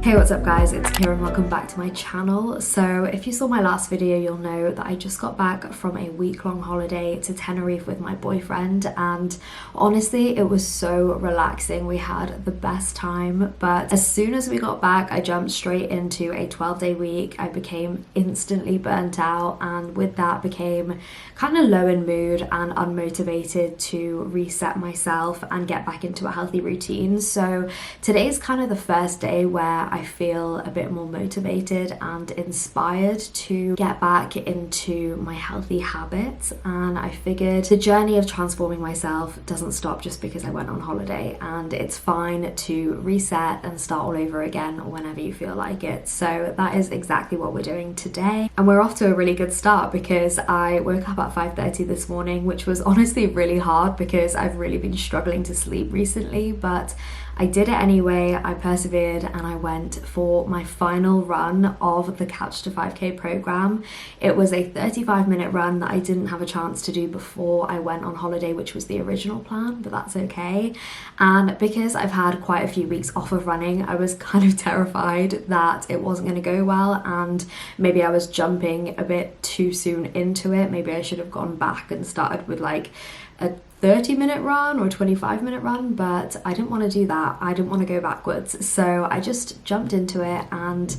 Hey, what's up guys, it's Kira and welcome back to my channel. So if you saw my last video, you'll know that I just got back from a week-long holiday to Tenerife with my boyfriend, and honestly it was so relaxing. We had the best time, but as soon as we got back I jumped straight into a 12-day week. I became instantly burnt out, and with that became kind of low in mood and unmotivated to reset myself and get back into a healthy routine. So today's kind of the first day where I feel a bit more motivated and inspired to get back into my healthy habits, and I figured the journey of transforming myself doesn't stop just because I went on holiday, and it's fine to reset and start all over again whenever you feel like it. So that is exactly what we're doing today, and we're off to a really good start because I woke up at 5:30 this morning, which was honestly really hard because I've really been struggling to sleep recently, but I did it anyway. I persevered and I went for my final run of the Couch to 5K program. It was a 35-minute run that I didn't have a chance to do before I went on holiday, which was the original plan, but that's okay. And because I've had quite a few weeks off of running, I was kind of terrified that it wasn't going to go well, and maybe I was jumping a bit too soon into it. Maybe I should have gone back and started with like a 30-minute run or 25-minute run, but I didn't want to do that. I didn't want to go backwards, so I just jumped into it and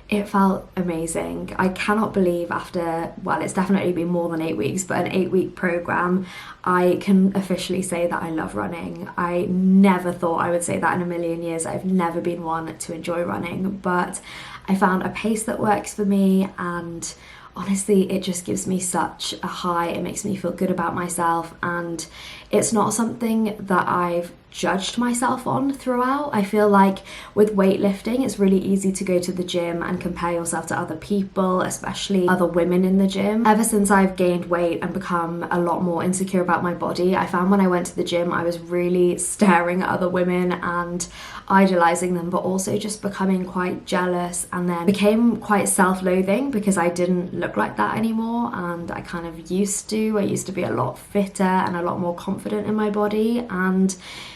it felt amazing. I cannot believe after, well, it's definitely been more than 8 weeks, but an 8-week program, I can officially say that I love running. I never thought I would say that in a million years. I've never been one to enjoy running, but I found a pace that works for me, and honestly, it just gives me such a high. It makes me feel good about myself, and it's not something that I've judged myself on throughout. I feel like with weightlifting, it's really easy to go to the gym and compare yourself to other people, especially other women in the gym. Ever since I've gained weight and become a lot more insecure about my body, I found when I went to the gym, I was really staring at other women and idolizing them, but also just becoming quite jealous, and then became quite self-loathing because I didn't look like that anymore, and I kind of used to be a lot fitter and a lot more confident in my body, and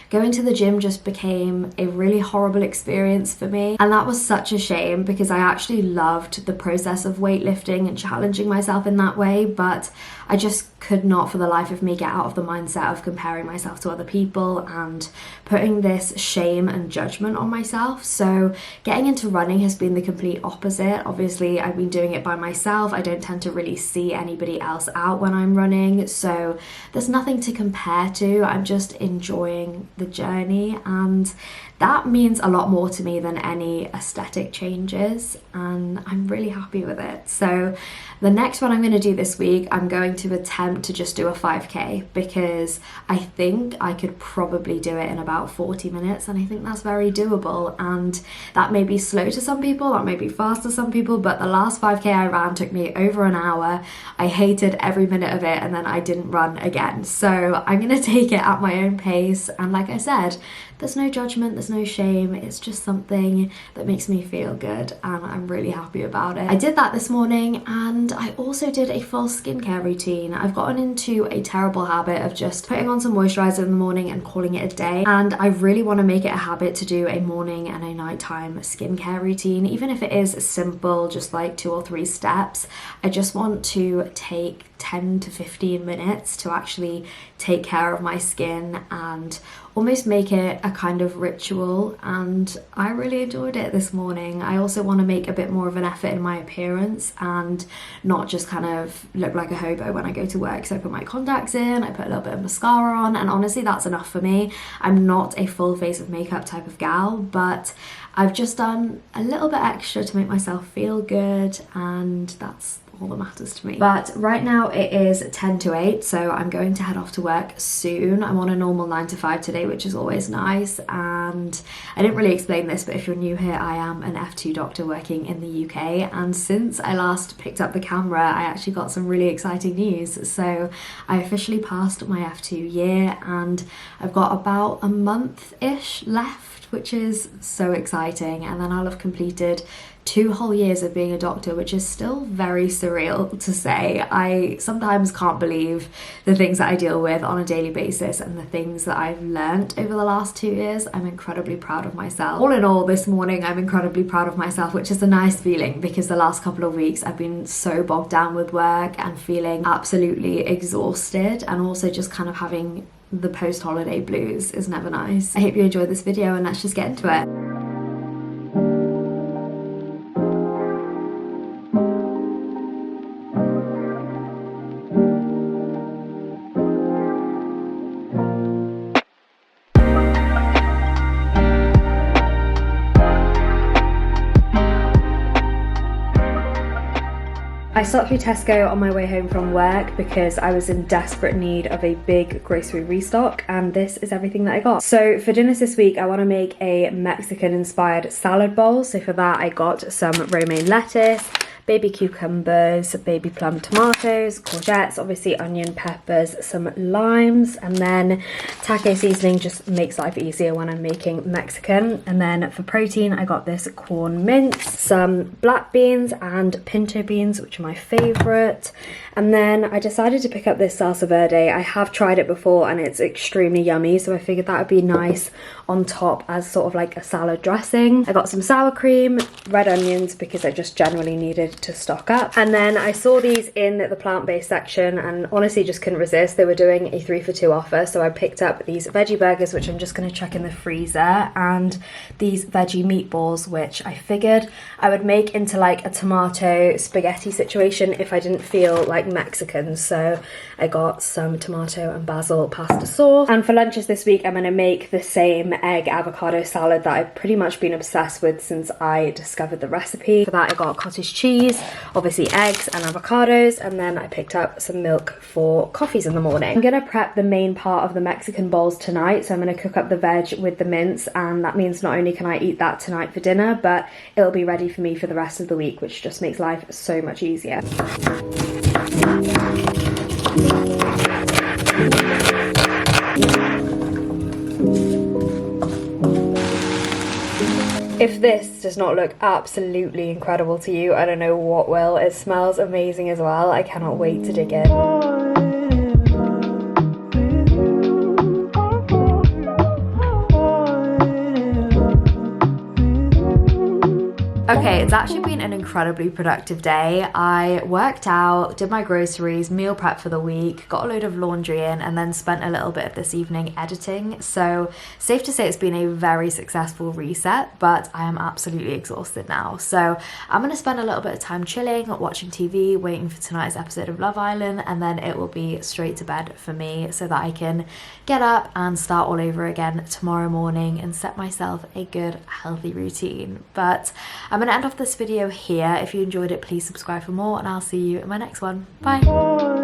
going to the gym just became a really horrible experience for me. And that was such a shame because I actually loved the process of weightlifting and challenging myself in that way, but I just could not for the life of me get out of the mindset of comparing myself to other people and putting this shame and judgment on myself. So getting into running has been the complete opposite. Obviously, I've been doing it by myself. I don't tend to really see anybody else out when I'm running, so there's nothing to compare to. I'm just enjoying the journey, and that means a lot more to me than any aesthetic changes, and I'm really happy with it. So the next one I'm going to do this week, I'm going to attempt to just do a 5k because I think I could probably do it in about 40 minutes, and I think that's very doable. And that may be slow to some people, that may be fast to some people, but the last 5k I ran took me over an hour. I hated every minute of it, and then I didn't run again. So I'm going to take it at my own pace, and like I said, there's no judgment, there's no shame. It's just something that makes me feel good, and I'm really happy about it. I did that this morning, and I also did a full skincare routine. I've gotten into a terrible habit of just putting on some moisturizer in the morning and calling it a day, and I really want to make it a habit to do a morning and a nighttime skincare routine, even if it is simple, just like 2 or 3 steps. I just want to take 10 to 15 minutes to actually take care of my skin and almost make it a kind of ritual, and I really enjoyed it this morning. I also want to make a bit more of an effort in my appearance and not just kind of look like a hobo when I go to work. So I put my contacts in, I put a little bit of mascara on, and honestly that's enough for me. I'm not a full face of makeup type of gal, but I've just done a little bit extra to make myself feel good, and that's all that matters to me. But right now it is 10 to 8, so I'm going to head off to work soon. I'm on a normal 9 to 5 today, which is always nice. And I didn't really explain this, but if you're new here, I am an F2 doctor working in the UK, and since I last picked up the camera, I actually got some really exciting news. So I officially passed my F2 year, and I've got about a month-ish left, which is so exciting, and then I'll have completed 2 whole years of being a doctor, which is still very surreal to say. I sometimes can't believe the things that I deal with on a daily basis and the things that I've learnt over the last 2 years. I'm incredibly proud of myself. All in all, this morning I'm incredibly proud of myself, which is a nice feeling because the last couple of weeks I've been so bogged down with work and feeling absolutely exhausted, and also just kind of having the post-holiday blues is never nice. I hope you enjoyed this video, and let's just get into it. I stopped through Tesco on my way home from work because I was in desperate need of a big grocery restock, and this is everything that I got. So for dinners this week, I want to make a Mexican inspired salad bowl. So for that, I got some romaine lettuce, baby cucumbers, baby plum tomatoes, courgettes, obviously onion, peppers, some limes, and then taco seasoning just makes life easier when I'm making Mexican. And then for protein, I got this corn mince, some black beans and pinto beans, which are my favorite. And then I decided to pick up this salsa verde. I have tried it before and it's extremely yummy, so I figured that would be nice on top as sort of like a salad dressing. I got some sour cream, red onions because I just generally needed to stock up. And then I saw these in the plant-based section and honestly just couldn't resist. They were doing a 3 for 2 offer, so I picked up these veggie burgers, which I'm just going to chuck in the freezer, and these veggie meatballs, which I figured I would make into like a tomato spaghetti situation if I didn't feel like Mexican. So I got some tomato and basil pasta sauce. And for lunches this week, I'm going to make the same egg avocado salad that I've pretty much been obsessed with since I discovered the recipe. For that, I got cottage cheese, obviously eggs and avocados, and then I picked up some milk for coffees in the morning. I'm gonna prep the main part of the Mexican bowls tonight, so I'm gonna cook up the veg with the mince, and that means not only can I eat that tonight for dinner, but it'll be ready for me for the rest of the week, which just makes life so much easier. If this does not look absolutely incredible to you, I don't know what will. It smells amazing as well. I cannot wait to dig in. Okay, it's actually been an incredibly productive day. I worked out, did my groceries, meal prep for the week, got a load of laundry in, and then spent a little bit of this evening editing. So safe to say it's been a very successful reset, but I am absolutely exhausted now. So I'm gonna spend a little bit of time chilling, watching TV, waiting for tonight's episode of Love Island, and then it will be straight to bed for me so that I can get up and start all over again tomorrow morning and set myself a good, healthy routine. But I'm going to end off this video here. If you enjoyed it, please subscribe for more, and I'll see you in my next one. Bye!